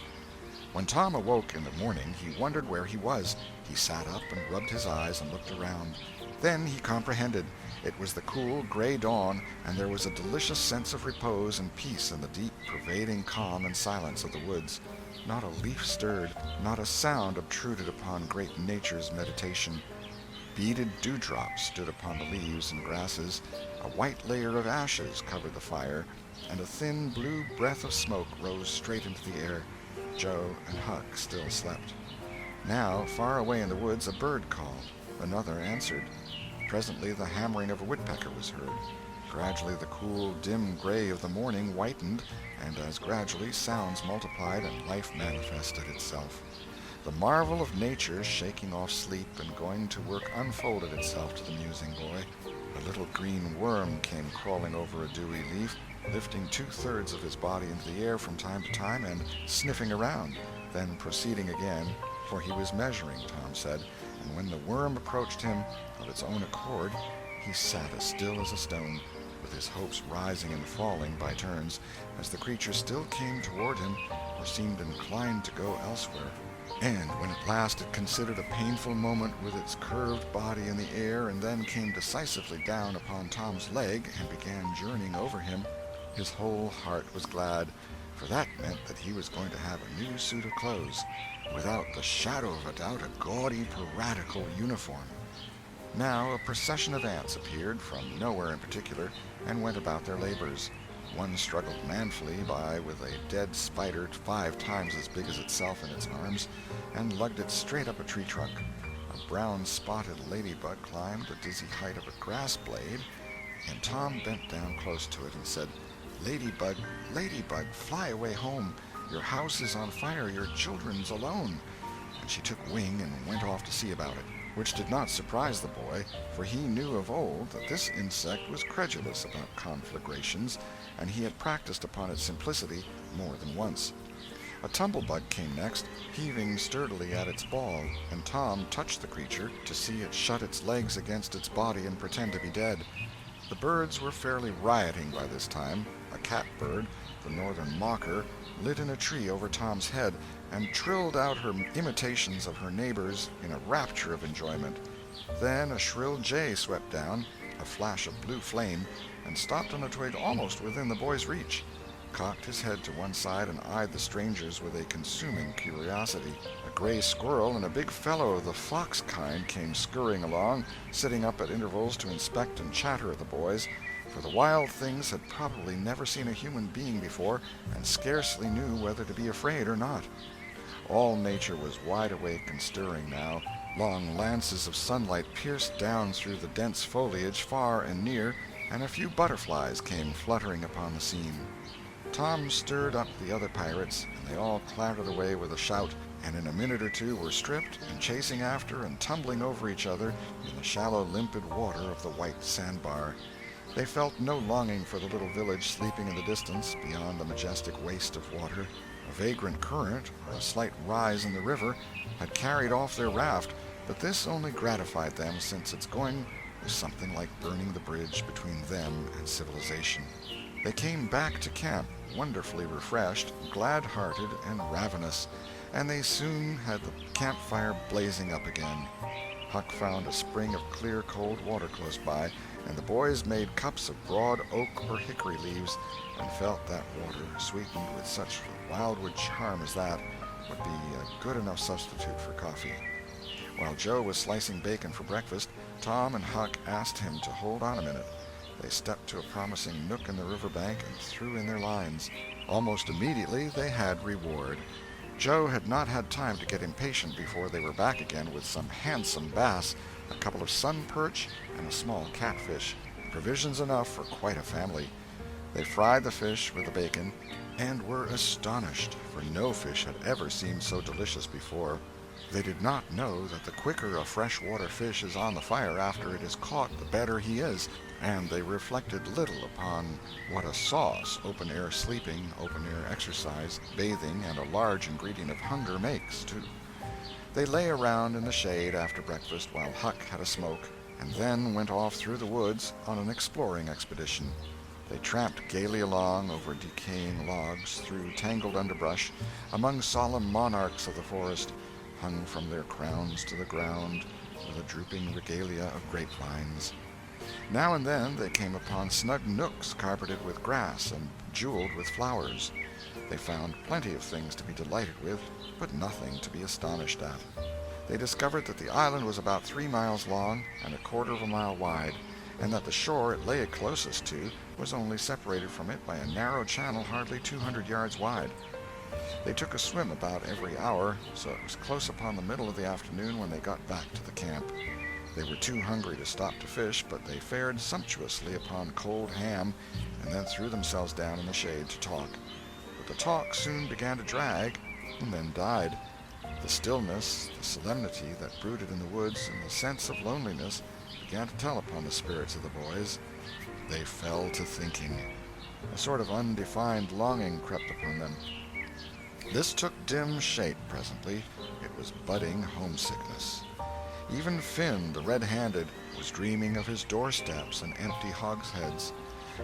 Speaker 1: When Tom awoke in the morning, he wondered where he was. He sat up and rubbed his eyes and looked around. Then he comprehended. It was the cool, gray dawn, and there was a delicious sense of repose and peace in the deep, pervading calm and silence of the woods. Not a leaf stirred, not a sound obtruded upon great nature's meditation. Beaded dewdrops stood upon the leaves and grasses, a white layer of ashes covered the fire, and a thin blue breath of smoke rose straight into the air. Joe and Huck still slept. Now, far away in the woods, a bird called. Another answered. Presently the hammering of a woodpecker was heard. Gradually the cool, dim gray of the morning whitened, and as gradually sounds multiplied and life manifested itself. The marvel of nature shaking off sleep and going to work unfolded itself to the musing boy. A little green worm came crawling over a dewy leaf, lifting 2/3 of his body into the air from time to time and sniffing around, then proceeding again, for he was measuring, Tom said, and when the worm approached him of its own accord, he sat as still as a stone, with his hopes rising and falling by turns, as the creature still came toward him, or seemed inclined to go elsewhere. And when at last it considered a painful moment with its curved body in the air, and then came decisively down upon Tom's leg and began journeying over him, his whole heart was glad, for that meant that he was going to have a new suit of clothes, without the shadow of a doubt a gaudy piratical uniform. Now a procession of ants appeared, from nowhere in particular, and went about their labors. One struggled manfully by with a dead spider 5 times as big as itself in its arms, and lugged it straight up a tree trunk. A brown-spotted ladybug climbed the dizzy height of a grass blade, and Tom bent down close to it and said, "Ladybug, ladybug, fly away home, Your house is on fire, your children's alone." And she took wing and went off to see about it, which did not surprise the boy, for he knew of old that this insect was credulous about conflagrations, and he had practiced upon its simplicity more than once. A tumblebug came next, heaving sturdily at its ball, and Tom touched the creature to see it shut its legs against its body and pretend to be dead. The birds were fairly rioting by this time. A catbird, the northern mocker, lit in a tree over Tom's head and trilled out her imitations of her neighbors in a rapture of enjoyment. Then a shrill jay swept down, a flash of blue flame, and stopped on a twig almost within the boy's reach, cocked his head to one side and eyed the strangers with a consuming curiosity. A gray squirrel and a big fellow of the fox kind came scurrying along, sitting up at intervals to inspect and chatter at the boys, for the wild things had probably never seen a human being before and scarcely knew whether to be afraid or not. All nature was wide awake and stirring now. Long lances of sunlight pierced down through the dense foliage far and near, and a few butterflies came fluttering upon the scene. Tom stirred up the other pirates, and they all clattered away with a shout, and in a minute or two were stripped and chasing after and tumbling over each other in the shallow limpid water of the white sandbar. They felt no longing for the little village sleeping in the distance beyond the majestic waste of water. A vagrant current, or a slight rise in the river, had carried off their raft, but this only gratified them, since its going was something like burning the bridge between them and civilization. They came back to camp, wonderfully refreshed, glad-hearted, and ravenous, and they soon had the campfire blazing up again. Huck found a spring of clear, cold water close by, and the boys made cups of broad oak or hickory leaves, and felt that water, sweetened with such wildwood charm as that, would be a good enough substitute for coffee. While Joe was slicing bacon for breakfast, Tom and Huck asked him to hold on a minute. They stepped to a promising nook in the riverbank and threw in their lines. Almost immediately they had reward. Joe had not had time to get impatient before they were back again with some handsome bass, a couple of sun perch, and a small catfish, provisions enough for quite a family. They fried the fish with the bacon, and were astonished, for no fish had ever seemed so delicious before. They did not know that the quicker a freshwater fish is on the fire after it is caught, the better he is, and they reflected little upon what a sauce open-air sleeping, open-air exercise, bathing, and a large ingredient of hunger makes, too. They lay around in the shade after breakfast while Huck had a smoke, and then went off through the woods on an exploring expedition. They tramped gaily along over decaying logs, through tangled underbrush, among solemn monarchs of the forest, hung from their crowns to the ground with a drooping regalia of grapevines. Now and then they came upon snug nooks carpeted with grass and jeweled with flowers. They found plenty of things to be delighted with, but nothing to be astonished at. They discovered that the island was about 3 miles long and a quarter of a mile wide, and that the shore it lay closest to was only separated from it by a narrow channel hardly 200 yards wide. They took a swim about every hour, so it was close upon the middle of the afternoon when they got back to the camp. They were too hungry to stop to fish, but they fared sumptuously upon cold ham, and then threw themselves down in the shade to talk. But the talk soon began to drag, and then died. The stillness, the solemnity that brooded in the woods, and the sense of loneliness began to tell upon the spirits of the boys. They fell to thinking. A sort of undefined longing crept upon them. This took dim shape presently. It was budding homesickness. Even Finn, the red-handed, was dreaming of his doorsteps and empty hogsheads.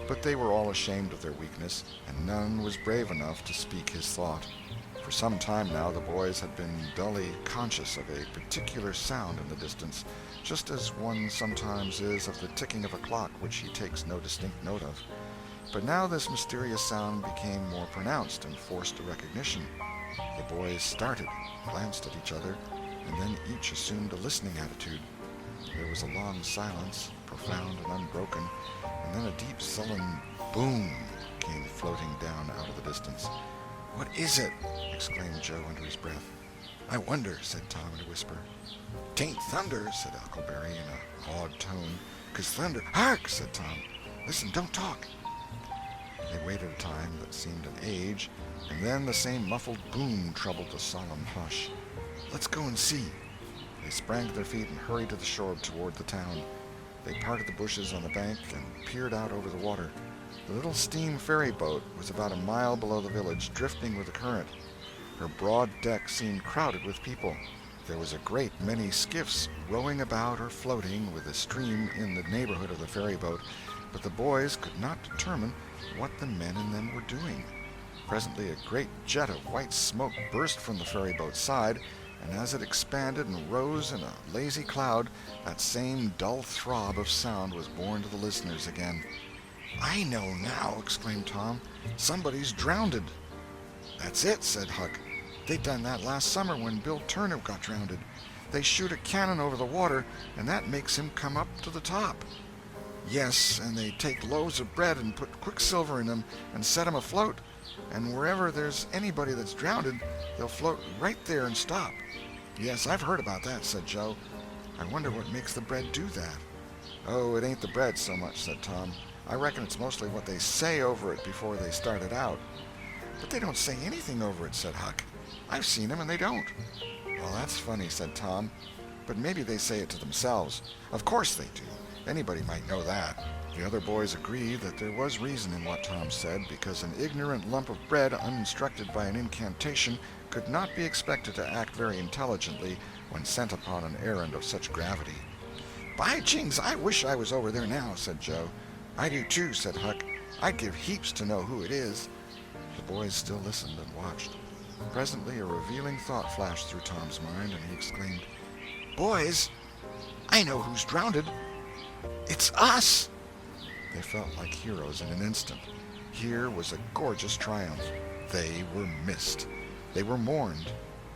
Speaker 1: But they were all ashamed of their weakness, and none was brave enough to speak his thought. For some time now the boys had been dully conscious of a particular sound in the distance, just as one sometimes is of the ticking of a clock which he takes no distinct note of. But now this mysterious sound became more pronounced and forced a recognition. The boys started, glanced at each other, and then each assumed a listening attitude. There was a long silence, profound and unbroken, and then a deep, sullen boom came floating down out of the distance. "What is it?" exclaimed Joe under his breath. "I wonder," said Tom in a whisper. "'Tain't thunder," said Huckleberry in an awed tone. "'Cause thunder—" "Hark!" said Tom. "Listen, don't talk." They waited a time that seemed an age, and then the same muffled boom troubled the solemn hush. "Let's go and see." They sprang to their feet and hurried to the shore toward the town. They parted the bushes on the bank and peered out over the water. The little steam ferry boat was about a mile below the village, drifting with the current. Her broad deck seemed crowded with people. There was a great many skiffs rowing about or floating with the stream in the neighborhood of the ferry boat, but the boys could not determine what the men in them were doing. Presently a great jet of white smoke burst from the ferry boat's side, and as it expanded and rose in a lazy cloud, that same dull throb of sound was borne to the listeners again. "I know now," exclaimed Tom. "Somebody's drownded." "That's it," said Huck. "They done that last summer when Bill Turner got drownded. They shoot a cannon over the water, and that makes him come up to the top." "Yes, and they take loaves of bread and put quicksilver in them and set 'em afloat, and wherever there's anybody that's drownded, they'll float right there and stop." "Yes, I've heard about that," said Joe. "I wonder what makes the bread do that." "Oh, it ain't the bread so much," said Tom. "I reckon it's mostly what they say over it before they start it out." "But they don't say anything over it," said Huck. "I've seen 'em and they don't." "Well, that's funny," said Tom. "But maybe they say it to themselves." "Of course they do. Anybody might know that." The other boys agreed that there was reason in what Tom said, because an ignorant lump of bread, uninstructed by an incantation, could not be expected to act very intelligently when sent upon an errand of such gravity. "By jings, I wish I was over there now," said Joe. "I do too," said Huck. "I'd give heaps to know who it is." The boys still listened and watched. Presently a revealing thought flashed through Tom's mind, and he exclaimed, "Boys, I know who's drownded. It's us!" They felt like heroes in an instant. Here was a gorgeous triumph. They were missed. They were mourned.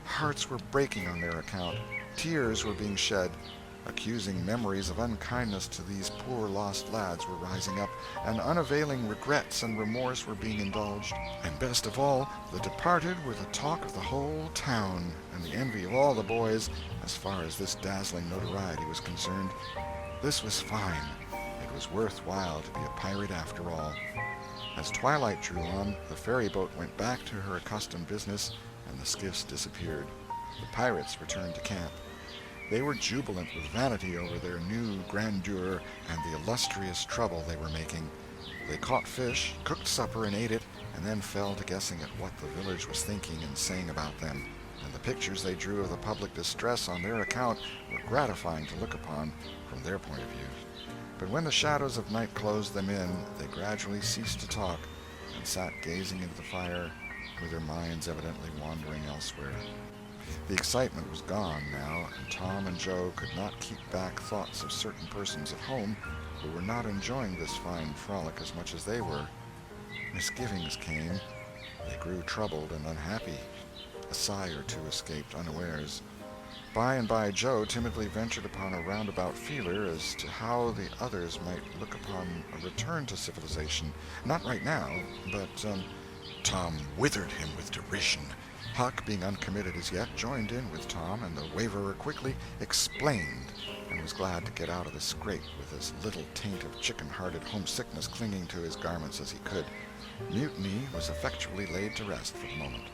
Speaker 1: Hearts were breaking on their account. Tears were being shed. Accusing memories of unkindness to these poor lost lads were rising up, and unavailing regrets and remorse were being indulged. And best of all, the departed were the talk of the whole town, and the envy of all the boys, as far as this dazzling notoriety was concerned. This was fine. It was worth while to be a pirate after all. As twilight drew on, the ferry boat went back to her accustomed business, and the skiffs disappeared. The pirates returned to camp. They were jubilant with vanity over their new grandeur and the illustrious trouble they were making. They caught fish, cooked supper, and ate it, and then fell to guessing at what the village was thinking and saying about them, and the pictures they drew of the public distress on their account were gratifying to look upon from their point of view. But when the shadows of night closed them in, they gradually ceased to talk and sat gazing into the fire, with their minds evidently wandering elsewhere. The excitement was gone now, and Tom and Joe could not keep back thoughts of certain persons at home who were not enjoying this fine frolic as much as they were. Misgivings came. They grew troubled and unhappy. A sigh or two escaped unawares. By and by Joe timidly ventured upon a roundabout feeler as to how the others might look upon a return to civilization. Not right now, but, Tom withered him with derision. Huck, being uncommitted as yet, joined in with Tom, and the waverer quickly explained, and was glad to get out of the scrape with as little taint of chicken-hearted homesickness clinging to his garments as he could. Mutiny was effectually laid to rest for the moment.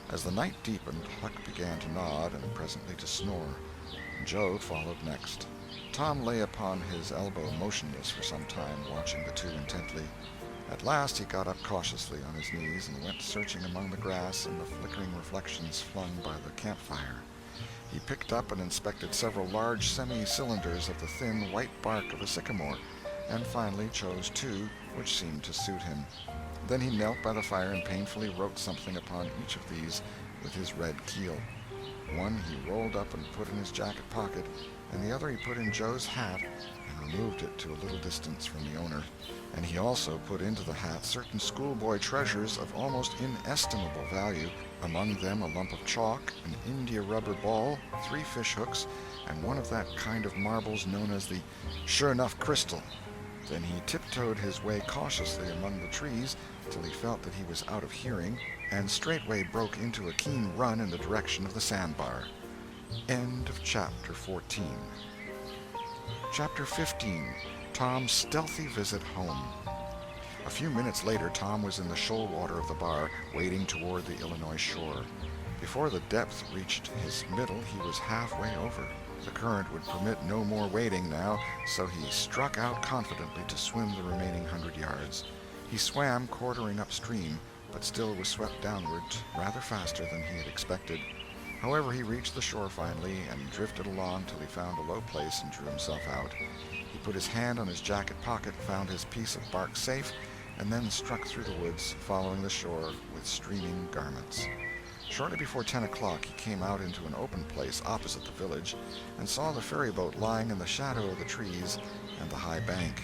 Speaker 1: As the night deepened, Huck began to nod and presently to snore. Joe followed next. Tom lay upon his elbow motionless for some time, watching the two intently. At last he got up cautiously on his knees and went searching among the grass and the flickering reflections flung by the campfire. He picked up and inspected several large semi-cylinders of the thin white bark of a sycamore, and finally chose two which seemed to suit him. Then he knelt by the fire and painfully wrote something upon each of these with his red keel. One he rolled up and put in his jacket pocket, and the other he put in Joe's hat and removed it to a little distance from the owner. And he also put into the hat certain schoolboy treasures of almost inestimable value, among them a lump of chalk, an India-rubber ball, 3 fish-hooks, and one of that kind of marbles known as the sure-enough crystal. Then he tiptoed his way cautiously among the trees till he felt that he was out of hearing, and straightway broke into a keen run in the direction of the sandbar. End of Chapter 14. Chapter 15. Tom's Stealthy Visit Home. A few minutes later, Tom was in the shoal water of the bar, wading toward the Illinois shore. Before the depth reached his middle, he was halfway over. The current would permit no more wading now, so he struck out confidently to swim the remaining 100 yards. He swam quartering upstream, but still was swept downward rather faster than he had expected. However, he reached the shore finally and drifted along till he found a low place and drew himself out. He put his hand on his jacket pocket, found his piece of bark safe, and then struck through the woods, following the shore with streaming garments. Shortly before 10 o'clock, he came out into an open place opposite the village and saw the ferry boat lying in the shadow of the trees and the high bank.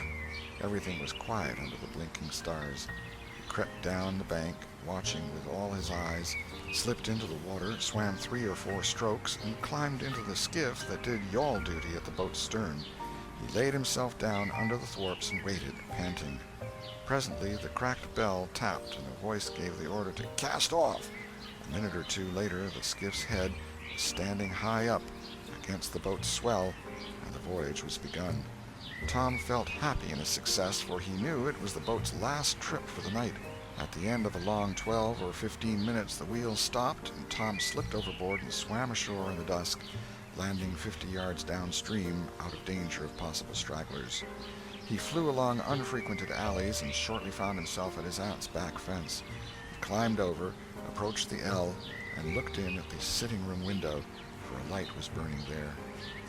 Speaker 1: Everything was quiet under the blinking stars. He crept down the bank, watching with all his eyes, slipped into the water, swam 3 or 4 strokes, and climbed into the skiff that did yawl duty at the boat's stern. He laid himself down under the thwarts and waited, panting. Presently the cracked bell tapped, and a voice gave the order to cast off. A minute or two later, the skiff's head was standing high up against the boat's swell, and the voyage was begun. Tom felt happy in his success, for he knew it was the boat's last trip for the night. At the end of a long 12 or 15 minutes, the wheels stopped, and Tom slipped overboard and swam ashore in the dusk, landing 50 yards downstream, out of danger of possible stragglers. He flew along unfrequented alleys and shortly found himself at his aunt's back fence. He climbed over, approached the L, and looked in at the sitting-room window, for a light was burning there.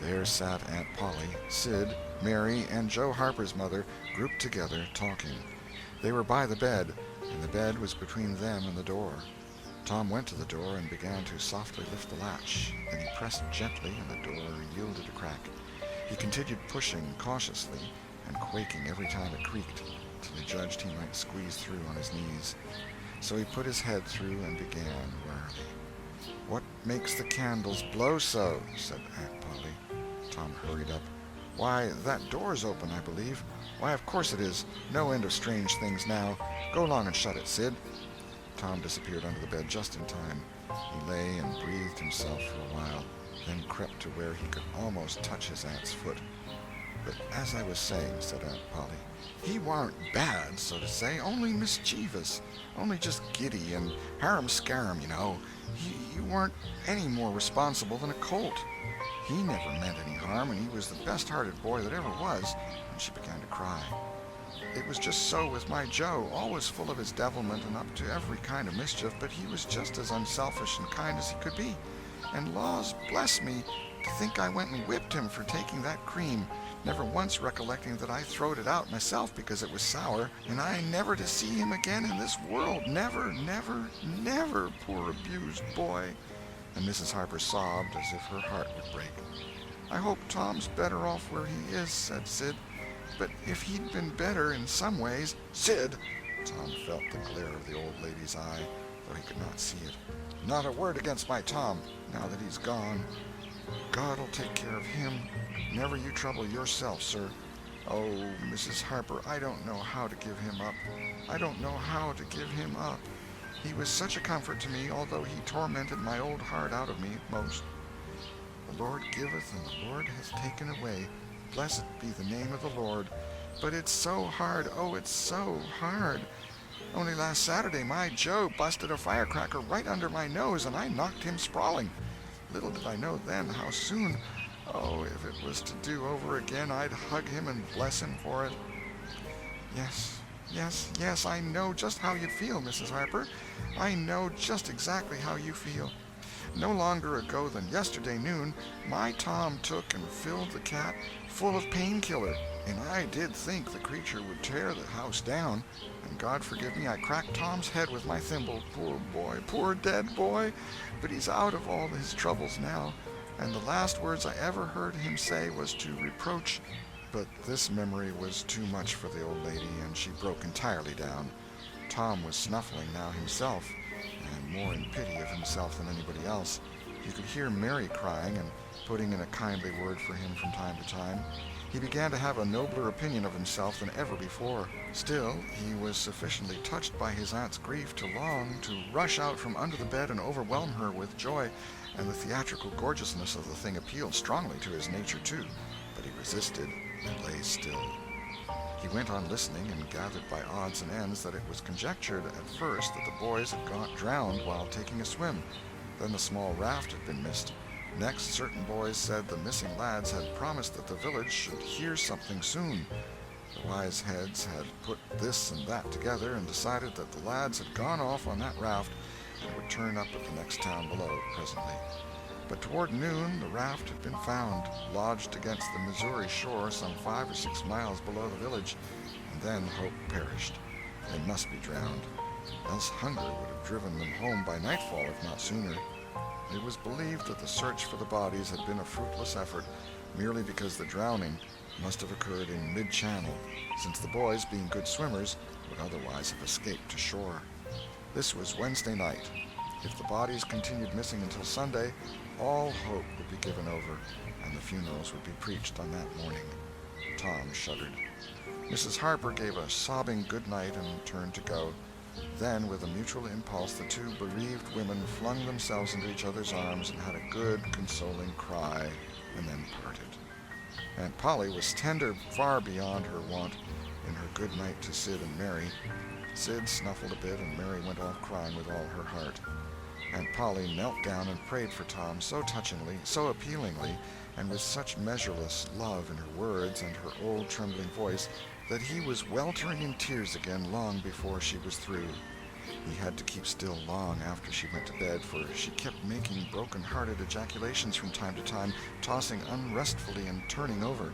Speaker 1: There sat Aunt Polly, Sid, Mary, and Joe Harper's mother, grouped together, talking. They were by the bed, and the bed was between them and the door. Tom went to the door and began to softly lift the latch. Then he pressed gently, and the door yielded a crack. He continued pushing cautiously and quaking every time it creaked, till he judged he might squeeze through on his knees. So he put his head through and began warily. "What makes the candles blow so?" said Aunt Polly. Tom hurried up. "Why, that door's open, I believe. Why, of course it is. No end of strange things now. Go along and shut it, Sid." Tom disappeared under the bed just in time. He lay and breathed himself for a while, then crept to where he could almost touch his aunt's foot. "But as I was saying," said Aunt Polly, "he warn't bad, so to say, only mischievous, only just giddy and harum-scarum, you know. He weren't any more responsible than a colt. He never meant any harm, and he was the best-hearted boy that ever was." And she began to cry. "It was just so with my Joe, always full of his devilment and up to every kind of mischief, but he was just as unselfish and kind as he could be. And laws bless me, to think I went and whipped him for taking that cream, never once recollecting that I throwed it out myself because it was sour, and I never to see him again in this world, never, never, never, poor abused boy." And Mrs. Harper sobbed as if her heart would break. "I hope Tom's better off where he is," said Sid. "But if he'd been better in some ways—" "Sid!" Tom felt the glare of the old lady's eye, though he could not see it. "Not a word against my Tom, now that he's gone. God'll take care of him. Never you trouble yourself, sir. Oh, Mrs. Harper, I don't know how to give him up. I don't know how to give him up. He was such a comfort to me, although he tormented my old heart out of me most. The Lord giveth, and the Lord has taken away. Blessed be the name of the Lord. But it's so hard, oh, it's so hard. Only last Saturday my Joe busted a firecracker right under my nose, and I knocked him sprawling. Little did I know then how soon. Oh, if it was to do over again, I'd hug him and bless him for it." Yes, I know just how you feel, Mrs. Harper. I know just exactly how you feel. No longer ago than yesterday noon, my Tom took and filled the cat full of painkiller, and I did think the creature would tear the house down. And God forgive me, I cracked Tom's head with my thimble. Poor boy, poor dead boy. But he's out of all his troubles now, and the last words I ever heard him say was to reproach. But this memory was too much for the old lady, and she broke entirely down. Tom was snuffling now himself, and more in pity of himself than anybody else. You could hear Mary crying and putting in a kindly word for him from time to time. He began to have a nobler opinion of himself than ever before. Still, he was sufficiently touched by his aunt's grief to long to rush out from under the bed and overwhelm her with joy, and the theatrical gorgeousness of the thing appealed strongly to his nature, too. But he resisted and lay still. He went on listening and gathered by odds and ends that it was conjectured at first that the boys had got drowned while taking a swim. Then the small raft had been missed. Next, certain boys said the missing lads had promised that the village should hear something soon. The wise heads had put this and that together and decided that the lads had gone off on that raft and would turn up at the next town below presently. But toward noon the raft had been found, lodged against the Missouri shore some 5 or 6 miles below the village, and then hope perished. They must be drowned, else hunger would have driven them home by nightfall, if not sooner. It was believed that the search for the bodies had been a fruitless effort, merely because the drowning must have occurred in mid-channel, since the boys, being good swimmers, would otherwise have escaped to shore. This was Wednesday night. If the bodies continued missing until Sunday, all hope would be given over, and the funerals would be preached on that morning. Tom shuddered. Mrs. Harper gave a sobbing good night and turned to go. Then, with a mutual impulse, the two bereaved women flung themselves into each other's arms and had a good, consoling cry, and then parted. Aunt Polly was tender far beyond her wont in her good night to Sid and Mary. Sid snuffled a bit, and Mary went off crying with all her heart. Aunt Polly knelt down and prayed for Tom so touchingly, so appealingly, and with such measureless love in her words and her old trembling voice, that he was weltering in tears again long before she was through. He had to keep still long after she went to bed, for she kept making broken-hearted ejaculations from time to time, tossing unrestfully and turning over.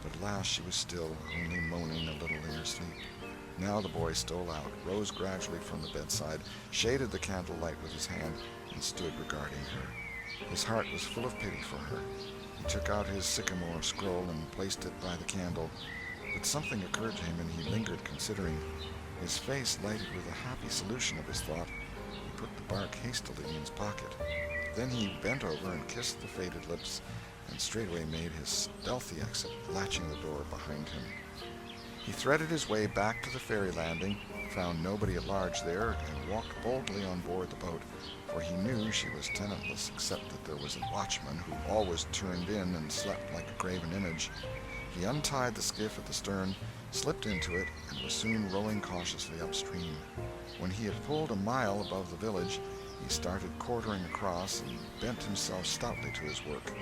Speaker 1: But at last she was still, only moaning a little in her sleep. Now the boy stole out, rose gradually from the bedside, shaded the candle-light with his hand, and stood regarding her. His heart was full of pity for her. He took out his sycamore scroll and placed it by the candle. But something occurred to him, and he lingered considering. His face lighted with a happy solution of his thought. He put the bark hastily in his pocket. Then he bent over and kissed the faded lips, and straightway made his stealthy exit, latching the door behind him. He threaded his way back to the ferry landing, found nobody at large there, and walked boldly on board the boat, for he knew she was tenantless except that there was a watchman who always turned in and slept like a graven image. He untied the skiff at the stern, slipped into it, and was soon rowing cautiously upstream. When he had pulled a mile above the village, he started quartering across and bent himself stoutly to his work.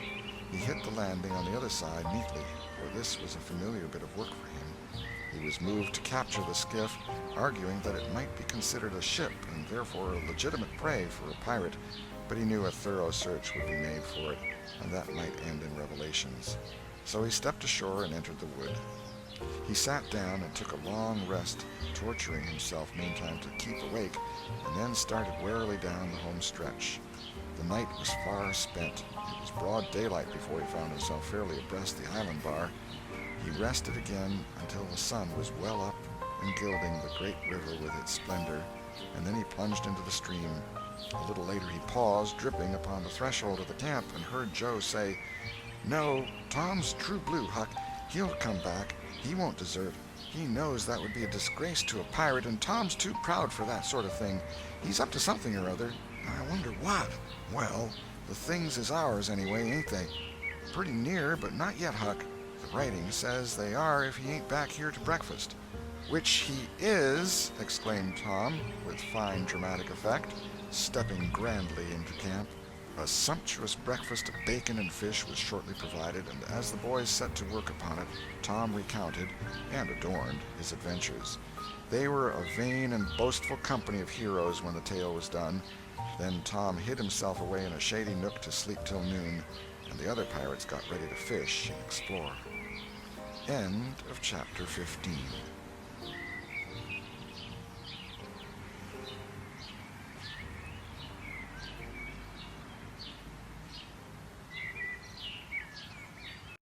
Speaker 1: He hit the landing on the other side neatly, for this was a familiar bit of work for him. He was moved to capture the skiff, arguing that it might be considered a ship and therefore a legitimate prey for a pirate, but he knew a thorough search would be made for it, and that might end in revelations. So he stepped ashore and entered the wood. He sat down and took a long rest, torturing himself meantime to keep awake, and then started warily down the home stretch. The night was far spent. It was broad daylight before he found himself fairly abreast the island bar. He rested again until the sun was well up and gilding the great river with its splendor, and then he plunged into the stream. A little later he paused, dripping, upon the threshold of the camp, and heard Joe say, "No, Tom's true blue, Huck. He'll come back. He won't desert. He knows that would be a disgrace to a pirate, and Tom's too proud for that sort of thing. He's up to something or other. I wonder what." "Well, the things is ours anyway, ain't they?" "Pretty near, but not yet, Huck. The writing says they are if he ain't back here to breakfast." "Which he is!" exclaimed Tom, with fine dramatic effect, stepping grandly into camp. A sumptuous breakfast of bacon and fish was shortly provided, and as the boys set to work upon it, Tom recounted, and adorned, his adventures. They were a vain and boastful company of heroes when the tale was done. Then Tom hid himself away in a shady nook to sleep till noon, and the other pirates got ready to fish and explore. End of chapter 15.